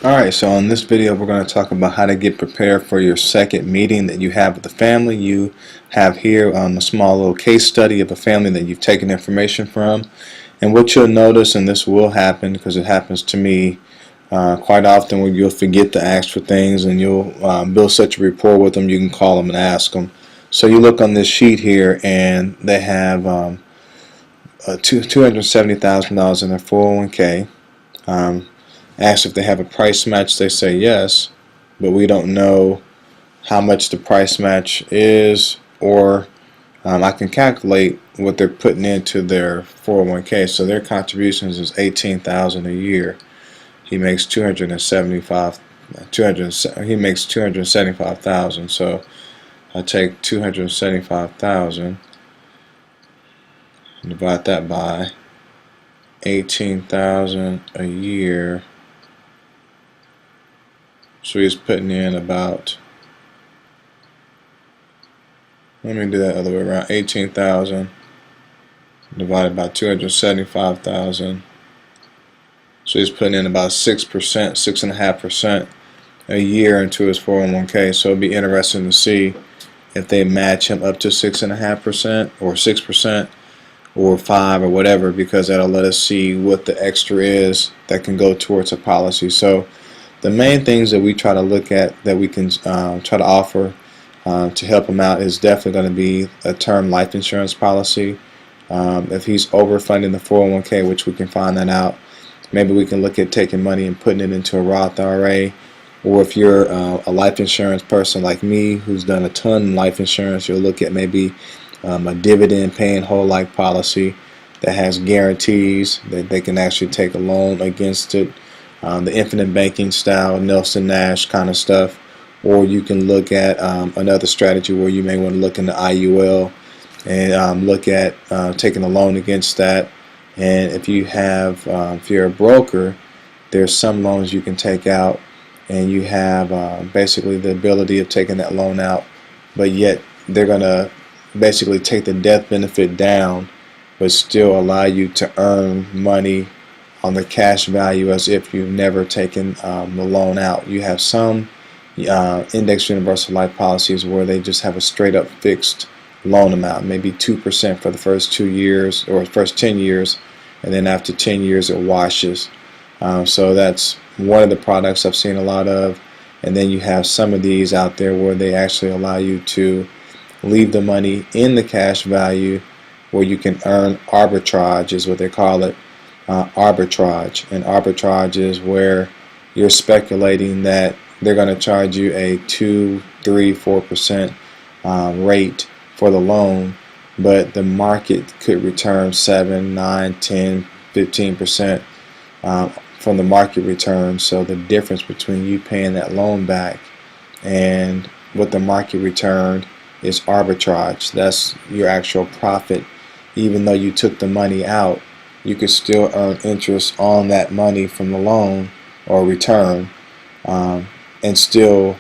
Alright, so in this video we're going to talk about how to get prepared for your second meeting that you have with the family. You have here a small little case study of a family that you've taken information from. And what you'll notice, and this will happen because it happens to me quite often, where you'll forget to ask for things and you'll build such a rapport with them you can call them and ask them. So you look on this sheet here and they have $270,000 in their 401k. Asked if they have a price match, they say yes, but we don't know how much the price match is, or I can calculate what they're putting into their 401k. So their contributions is $18,000 a year. He makes he makes 275,000. So I take 275,000 and divide that by 18,000 a year. So he's putting in about, let me do that other way around, 18,000 divided by 275,000. So he's putting in about 6%, 6.5% a year into his 401k. So it'd be interesting to see if they match him up to 6.5% or 6% or 5 or whatever, because that'll let us see what the extra is that can go towards a policy. So the main things that we try to look at that we can try to offer to help him out is definitely going to be a term life insurance policy. If he's overfunding the 401k, which we can find that out, maybe we can look at taking money and putting it into a Roth IRA. Or if you're a life insurance person like me who's done a ton in life insurance, you'll look at maybe a dividend paying whole life policy that has guarantees that they can actually take a loan against it. The infinite banking style, Nelson Nash kind of stuff. Or you can look at another strategy where you may want to look into IUL and look at taking a loan against that. And if you have, if you're a broker, there's some loans you can take out, and you have basically the ability of taking that loan out, but yet they're going to basically take the death benefit down, but still allow you to earn money on the cash value as if you've never taken the loan out. You have some index universal life policies where they just have a straight up fixed loan amount, maybe 2% for the first 2 years or first 10 years, and then after 10 years it washes. So that's one of the products I've seen a lot of. And then you have some of these out there where they actually allow you to leave the money in the cash value, where you can earn arbitrage is what they call it. Arbitrage. And arbitrage is where you're speculating that they're going to charge you a 2, 3, 4% rate for the loan, but the market could return 7, 9, 10, 15% from the market return. So the difference between you paying that loan back and what the market returned is arbitrage. That's your actual profit. Even though you took the money out, you could still earn interest on that money from the loan or return, and still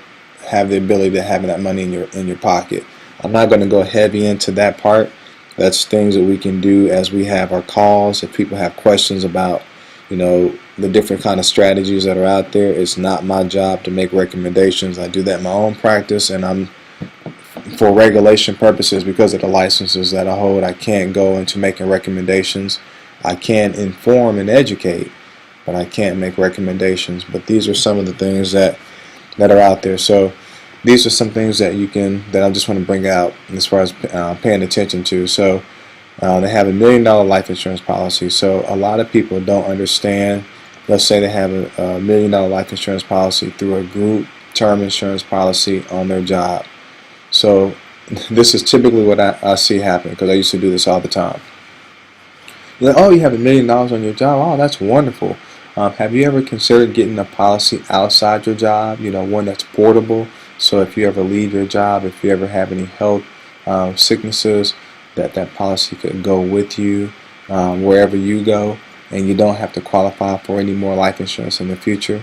have the ability to have that money in your pocket. I'm not going to go heavy into that part. That's things that we can do as we have our calls. If people have questions about, the different kind of strategies that are out there, it's not my job to make recommendations. I do that in my own practice, and for regulation purposes, because of the licenses that I hold, I can't go into making recommendations. I can inform and educate, but I can't make recommendations. But these are some of the things that are out there. So these are some things that I just want to bring out as far as paying attention to. So they have $1 million life insurance policy. So a lot of people don't understand. Let's say they have a $1 million life insurance policy through a group term insurance policy on their job. So this is typically what I see happen, because I used to do this all the time. You're like, oh, you have $1 million on your job? Oh, that's wonderful. Have you ever considered getting a policy outside your job? One that's portable. So if you ever leave your job, if you ever have any health sicknesses, that policy could go with you wherever you go, and you don't have to qualify for any more life insurance in the future.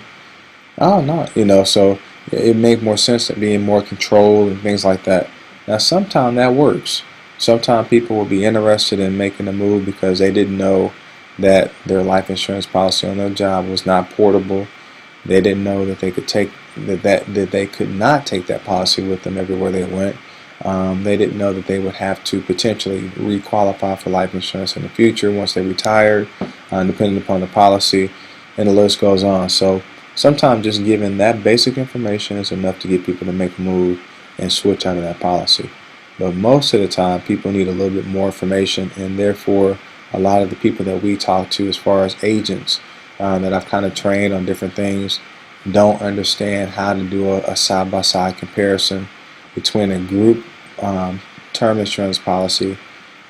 Oh, no, so it makes more sense to be in more control and things like that. Now, sometimes that works. Sometimes people will be interested in making a move because they didn't know that their life insurance policy on their job was not portable, They didn't know that they could take that they could not take that policy with them everywhere they went. They didn't know that they would have to potentially re-qualify for life insurance in the future once they retired, depending upon the policy, and the list goes on. So sometimes just giving that basic information is enough to get people to make a move and switch out of that policy. But most of the time, people need a little bit more information, and therefore a lot of the people that we talk to as far as agents that I've kind of trained on different things don't understand how to do a side-by-side comparison between a group term insurance policy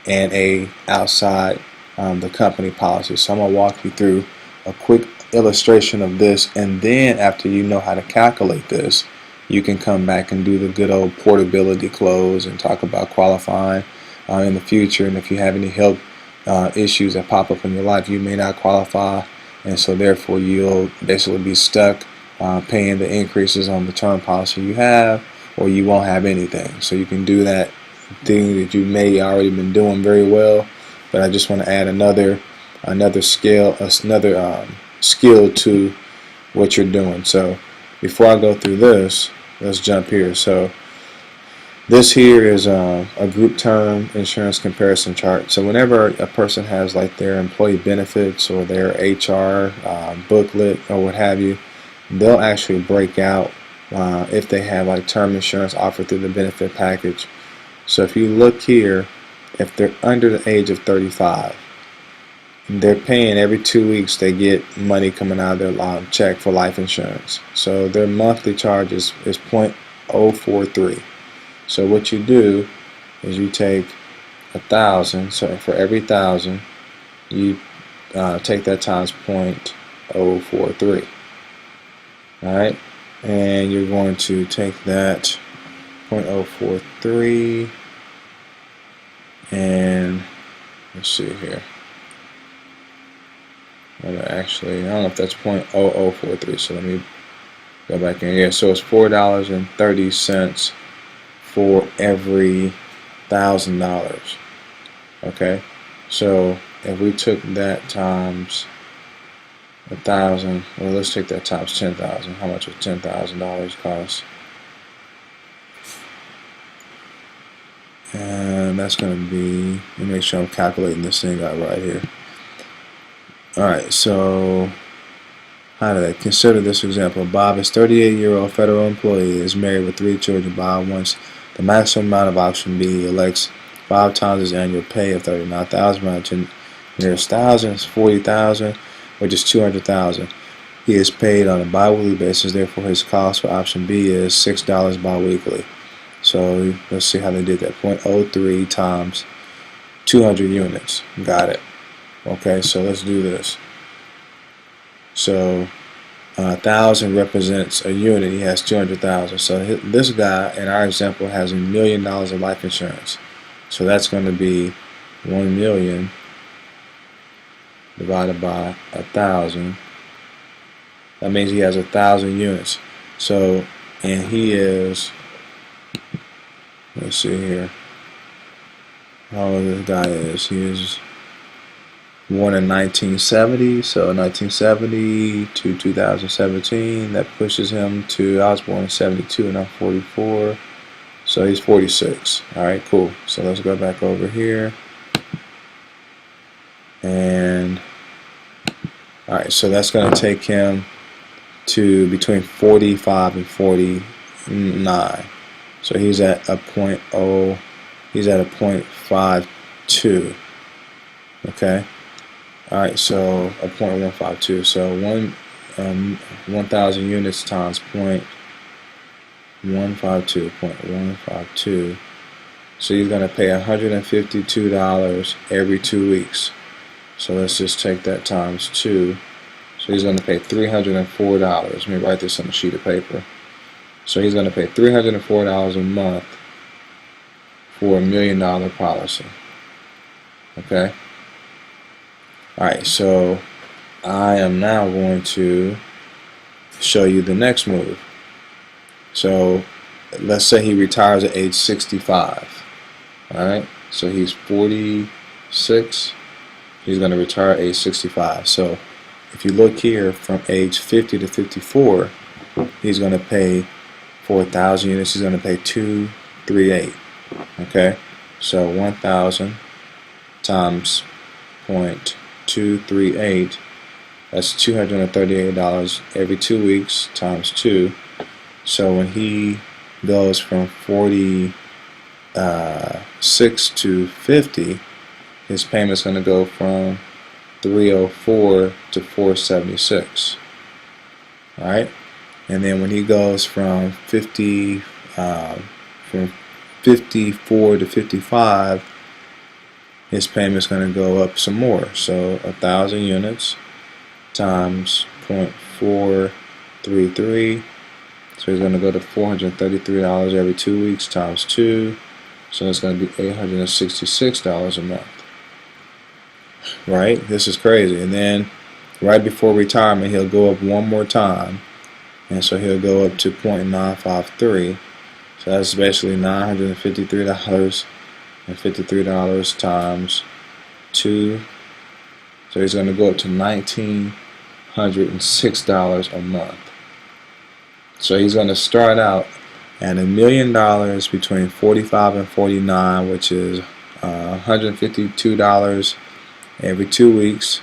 and a outside the company policy. So I'm going to walk you through a quick illustration of this, and then after you know how to calculate this, you can come back and do the good old portability close and talk about qualifying in the future. And if you have any health issues that pop up in your life, you may not qualify, and so therefore you'll basically be stuck paying the increases on the term policy you have, or you won't have anything. So you can do that thing that you may already been doing very well, but I just want to add another skill to what you're doing. So before I go through this, let's jump here. So this here is a group term insurance comparison chart. So whenever a person has like their employee benefits or their HR booklet or what have you, they'll actually break out if they have like term insurance offered through the benefit package. So if you look here, if they're under the age of 35, they're paying every 2 weeks. They get money coming out of their check for life insurance. So their monthly charge is 0.043. So what you do is you take 1,000. So for every 1,000, you take that times 0.043. All right, and you're going to take that 0.043 and let's see here. Actually, I don't know if that's 0.0043, so let me go back in here. So it's $4.30 for every $1,000. Okay, so if we took that times 1,000, well, let's take that times 10,000. How much would $10,000 cost? And that's going to be, let me make sure I'm calculating this thing out right here. Alright, so how do they consider this example? Bob is 38-year-old federal employee, is married with 3 children. Bob wants the maximum amount of option B. He elects 5 times his annual pay of $39,000 to nearest thousand is $40,000, which is $200,000. He is paid on a bi-weekly basis, therefore his cost for option B is $6 bi-weekly. So let's see how they did that. 0.03 times 200 units. Got it. Okay, so let's do this. So 1,000 represents a unit. He has 200,000. So this guy in our example has $1 million of life insurance. So that's going to be 1 million divided by 1,000. That means he has 1,000 units. So, and he is, let's see here, how old this guy is. He is born in 1970, so 1970 to 2017, that pushes him to, I was born in 72 and I'm 44, so he's 46. Alright, cool. So let's go back over here. And alright, so that's going to take him to between 45 and 49. So he's at a 0.52. Okay. Alright, so a 0.152. So 1,000 units times 0.152. So he's going to pay $152 every 2 weeks. So let's just take that times 2. So he's going to pay $304. Let me write this on a sheet of paper. So he's going to pay $304 a month for $1 million policy. Okay. Alright, so I am now going to show you the next move. So let's say he retires at age 65. Alright, so he's 46. He's going to retire at age 65. So if you look here, from age 50 to 54, he's going to pay for 1,000 units. He's going to pay 238. Okay, so 1,000 times 0.238. That's $238 every 2 weeks times 2. So when he goes from 46 to 50, his payment's going to go from 304 to 476. All right, and then when he goes from 54 to 55, his payment's going to go up some more. So 1,000 units times 0.433. So he's going to go to $433 every 2 weeks times 2. So it's going to be $866 a month. Right? This is crazy. And then right before retirement, he'll go up one more time. And so he'll go up to 0.953. So that's basically $953 times 2. So he's going to go up to $1,906 a month. So he's going to start out at $1 million between 45 and 49, which is $152 every 2 weeks.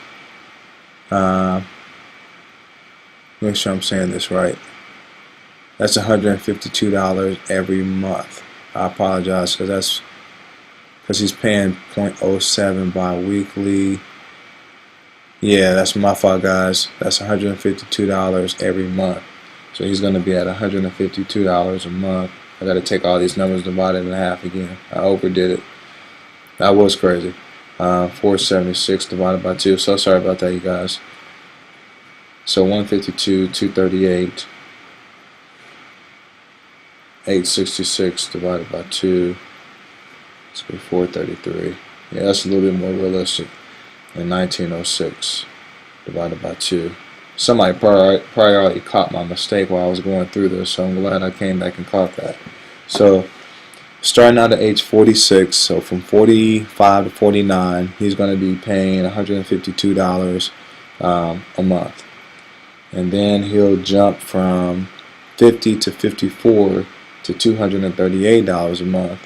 Make sure I'm saying this right. That's $152 every month. I apologize because he's paying 0.07 bi-weekly. Yeah, that's my fault, guys. That's $152 every month. So he's going to be at $152 a month. I got to take all these numbers divided in half again. I overdid it. That was crazy. 476 divided by 2. So sorry about that, you guys. So 152, 238, 866 divided by 2. It's going to be 433. Yeah, that's a little bit more realistic than 1906 divided by 2. Somebody probably already caught my mistake while I was going through this, so I'm glad I came back and caught that. So starting out at age 46, so from 45 to 49, he's going to be paying $152 a month. And then he'll jump from 50 to 54 to $238 a month.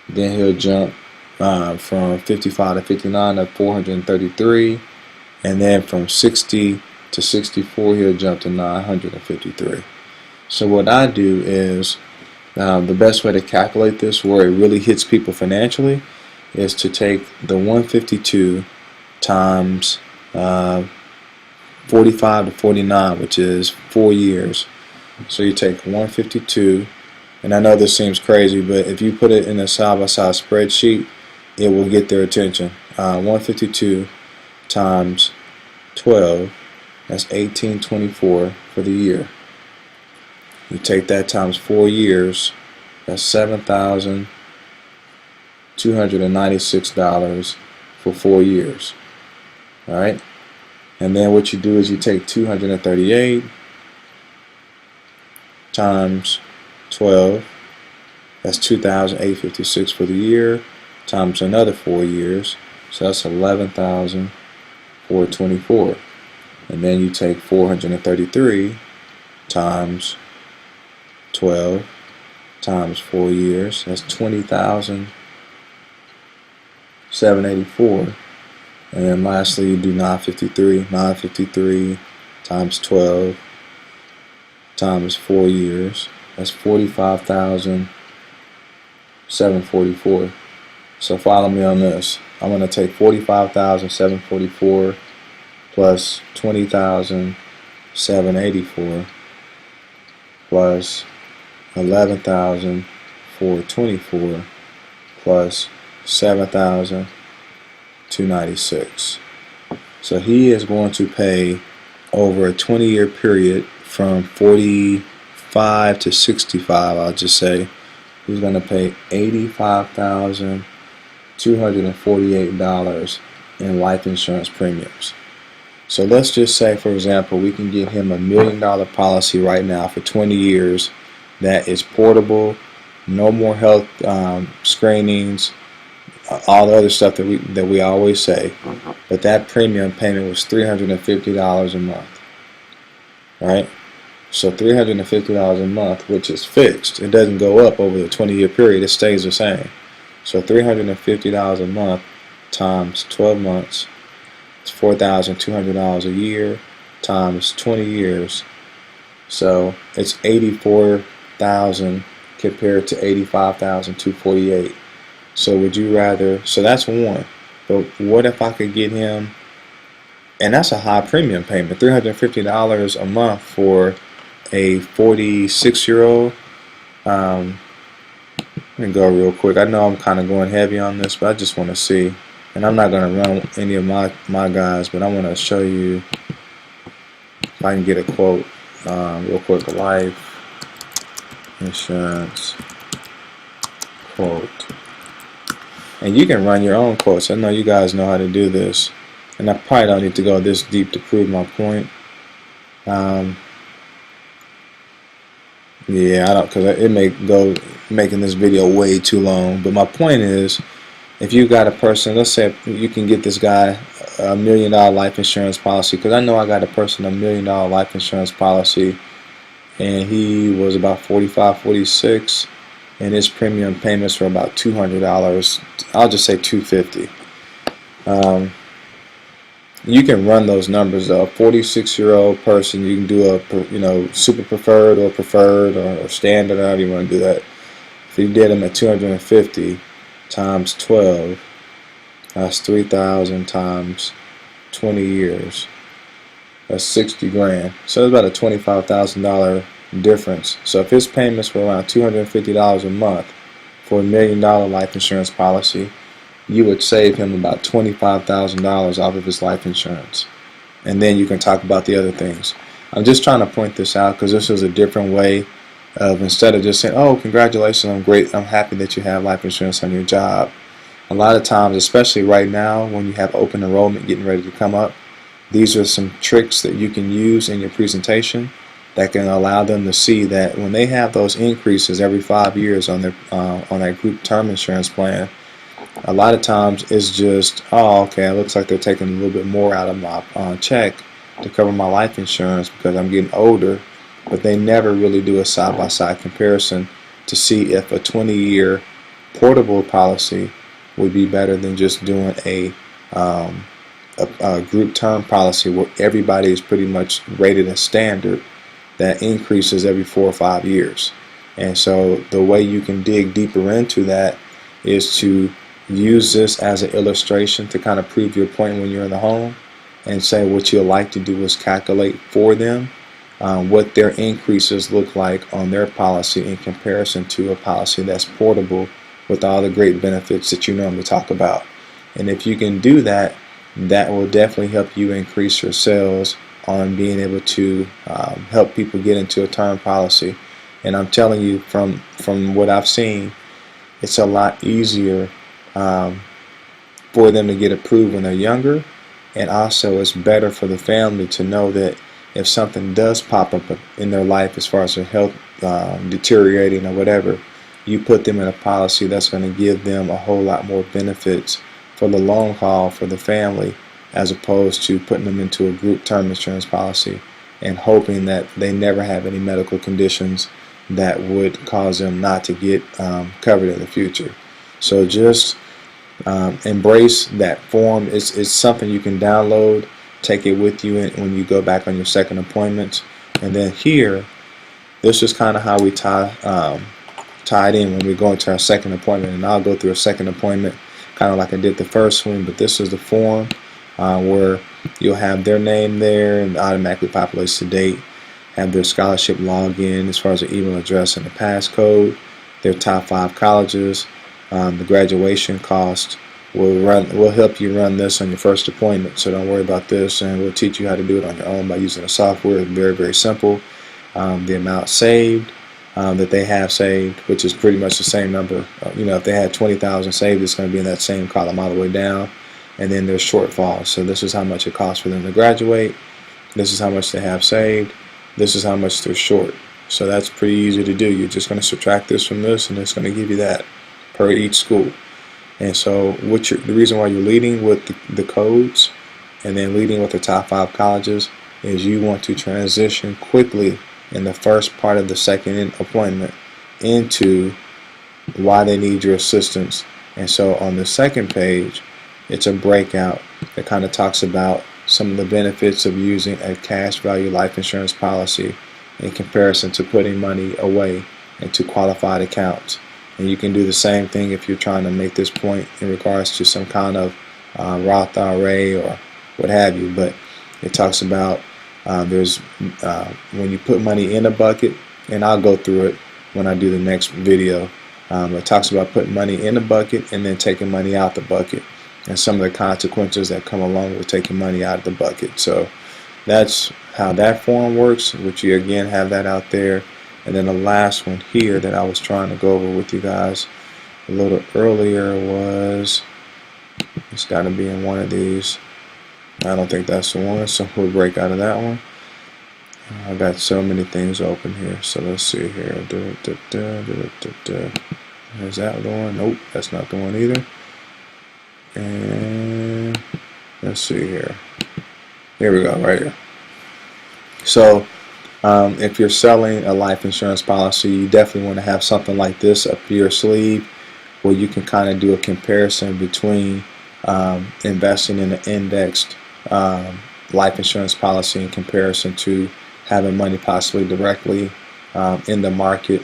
Then he'll jump from 55 to 59 to $433, and then from 60 to 64 he'll jump to $953. So what I do is the best way to calculate this, where it really hits people financially, is to take the 152 times 45 to 49, which is 4 years. So you take 152, and I know this seems crazy, but if you put it in a side-by-side spreadsheet, it will get their attention. 152 times 12, that's 1824 for the year. You take that times 4 years, that's $7,296 for 4 years. Alright? And then what you do is you take 238 times 12, that's 2,856 for the year, times another 4 years, so that's 11,424. And then you take 433 times 12 times 4 years, that's 20,784. And then lastly you do 953 times 12 times 4 years, that's 45,744. So follow me on this. I'm going to take 45,744 plus 20,784 plus 11,424 plus 7,296. So he is going to pay over a 20-year period from 45 to 65, I'll just say, he's going to pay $85,248 in life insurance premiums. So let's just say, for example, we can get him $1 million policy right now for 20 years that is portable, no more health screenings, all the other stuff that we always say, but that premium payment was $350 a month, right? So $350 a month, which is fixed. It doesn't go up over the 20-year period. It stays the same. So $350 a month times 12 months, it's $4,200 a year times 20 years. So it's $84,000 compared to $85,248. So would you rather? So that's one. But what if I could get him? And that's a high premium payment, $350 a month for a 46-year-old. Let me go real quick. I know I'm kind of going heavy on this, but I just want to see. And I'm not going to run any of my guys, but I want to show you if I can get a quote real quick. Life insurance quote. And you can run your own quotes. I know you guys know how to do this. And I probably don't need to go this deep to prove my point. Yeah, I don't, because it may go making this video way too long. But my point is, if you got a person, let's say you can get this guy $1 million life insurance policy, because I know I got a person $1 million life insurance policy, and he was about 45, 46, and his premium payments were about $200. I'll just say $250. You can run those numbers though. A 46-year-old person, you can do a super preferred or standard, however you want to do that. If you did them at 250 times 12, that's 3,000 times 20 years. That's 60 grand. So it's about a $25,000 difference. So if his payments were around $250 a month for $1 million life insurance policy, you would save him about $25,000 off of his life insurance. And then you can talk about the other things. I'm just trying to point this out because this is a different way of, instead of just saying, oh, congratulations, I'm great, I'm happy that you have life insurance on your job. A lot of times, especially right now when you have open enrollment getting ready to come up, these are some tricks that you can use in your presentation that can allow them to see that when they have those increases every 5 years on their on that group term insurance plan, a lot of times it's just, oh, okay, it looks like they're taking a little bit more out of my check to cover my life insurance because I'm getting older, but they never really do a side-by-side comparison to see if a 20-year portable policy would be better than just doing a group term policy where everybody is pretty much rated as standard that increases every 4 or 5 years. And so the way you can dig deeper into that is to use this as an illustration to kind of prove your point when you're in the home, and say what you'd like to do is calculate for them what their increases look like on their policy in comparison to a policy that's portable with all the great benefits that you normally talk about. And if you can do that, that will definitely help you increase your sales on being able to help people get into a term policy. And I'm telling you from what I've seen, it's a lot easier for them to get approved when they're younger, and also it's better for the family to know that if something does pop up in their life as far as their health deteriorating or whatever, you put them in a policy that's going to give them a whole lot more benefits for the long haul for the family, as opposed to putting them into a group term insurance policy and hoping that they never have any medical conditions that would cause them not to get covered in the future. So just embrace that form. It's something you can download, take it with you when you go back on your second appointments. And then here, this is kind of how we tie it in when we go into our second appointment. And I'll go through a second appointment kind of like I did the first one, but this is the form where you'll have their name there and automatically populates the date, have their scholarship login as far as the email address and the passcode, their top 5 colleges, the graduation cost. We'll help you run this on your first appointment, so don't worry about this, and we'll teach you how to do it on your own by using the software. It's very, very simple. The amount saved that they have saved, which is pretty much the same number. If they had 20,000 saved, it's going to be in that same column all the way down. And then there's shortfalls. So this is how much it costs for them to graduate. This is how much they have saved. This is how much they're short. So that's pretty easy to do. You're just going to subtract this from this, and it's going to give you that per each school. And so the reason why you're leading with the codes and then leading with the top 5 colleges is you want to transition quickly in the first part of the second appointment into why they need your assistance. And so on the second page, it's a breakout that kind of talks about some of the benefits of using a cash value life insurance policy in comparison to putting money away into qualified accounts. And you can do the same thing if you're trying to make this point in regards to some kind of Roth IRA or what have you. But it talks about when you put money in a bucket, and I'll go through it when I do the next video. It talks about putting money in a bucket and then taking money out the bucket, and some of the consequences that come along with taking money out of the bucket. So that's how that form works, which you again have that out there. And then the last one here that I was trying to go over with you guys a little earlier was, it's got to be in one of these. I don't think that's the one, so we'll break out of that one. I got so many things open here, so let's see here. Is that the one? Nope, that's not the one either. And let's see here. Here we go, right here. So if you're selling a life insurance policy, you definitely want to have something like this up your sleeve, where you can kind of do a comparison between investing in an indexed life insurance policy in comparison to having money possibly directly in the market,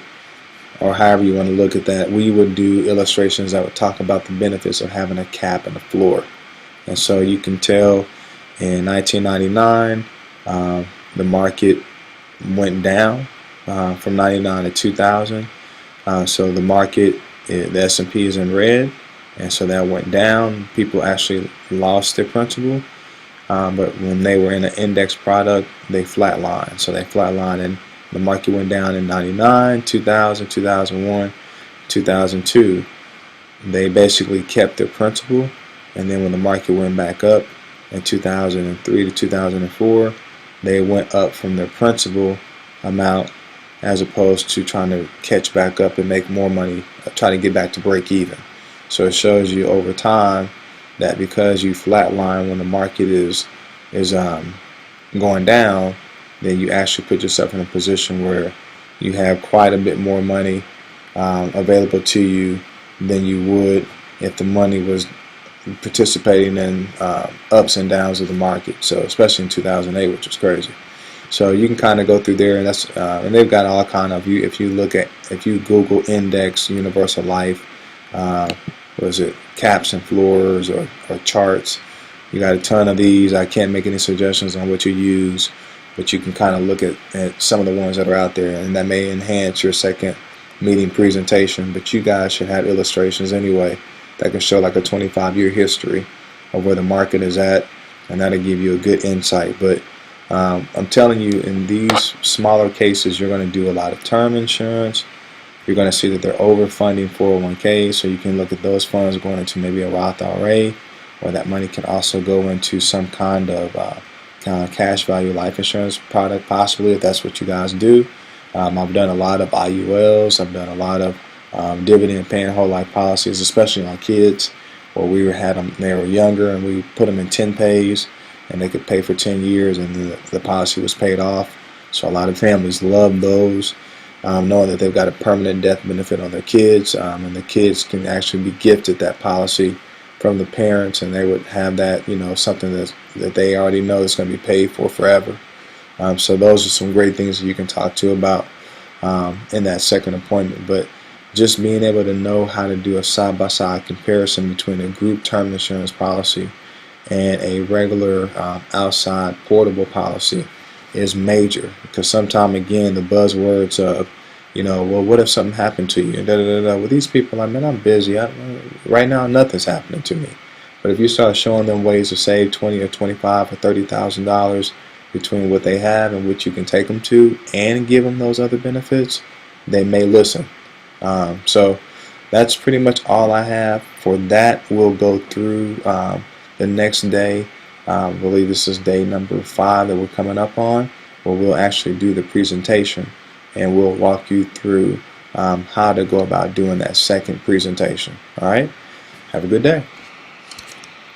or however you want to look at that. We would do illustrations that would talk about the benefits of having a cap and a floor. And so you can tell in 1999 the market went down from 99 to 2000. So the market, the S&P is in red, and so that went down. People actually lost their principal. But when they were in an index product, they flatlined. So they flatlined, and the market went down in 99, 2000, 2001, 2002. They basically kept their principal, and then when the market went back up in 2003 to 2004, they went up from their principal amount, as opposed to trying to catch back up and make more money, try to get back to break even. So it shows you over time that because you flatline when the market is going down, then you actually put yourself in a position where you have quite a bit more money available to you than you would if the money was participating in ups and downs of the market. So especially in 2008, which was crazy. So you can kind of go through there, and that's and they've got all kind of, if you Google index universal life, was it caps and floors or charts, you got a ton of these. I can't make any suggestions on what you use, but you can kind of look at some of the ones that are out there, and that may enhance your second meeting presentation. But you guys should have illustrations anyway that can show like a 25-year history of where the market is at, and that'll give you a good insight. But I'm telling you, in these smaller cases, you're going to do a lot of term insurance. You're going to see that they're overfunding 401ks, so you can look at those funds going into maybe a Roth IRA, or that money can also go into some kind of cash value life insurance product, possibly, if that's what you guys do. I've done a lot of IULs. I've done a lot of dividend paying whole life policies, especially on kids, where had them, they were younger, and we put them in 10 pays, and they could pay for 10 years, and the policy was paid off. So a lot of families love those, knowing that they've got a permanent death benefit on their kids, and the kids can actually be gifted that policy from the parents, and they would have that, something that they already know is going to be paid for forever. So those are some great things that you can talk to about in that second appointment. But just being able to know how to do a side-by-side comparison between a group term insurance policy and a regular outside portable policy is major, because sometimes, again, the buzzwords of, well, what if something happened to you? With these people, I'm busy. Right now, nothing's happening to me. But if you start showing them ways to save $20,000 or $25,000 or $30,000 between what they have and what you can take them to, and give them those other benefits, they may listen. So that's pretty much all I have for that. We'll go through the next day. I believe this is day number 5 that we're coming up on, where we'll actually do the presentation, and we'll walk you through how to go about doing that second presentation. All right. Have a good day.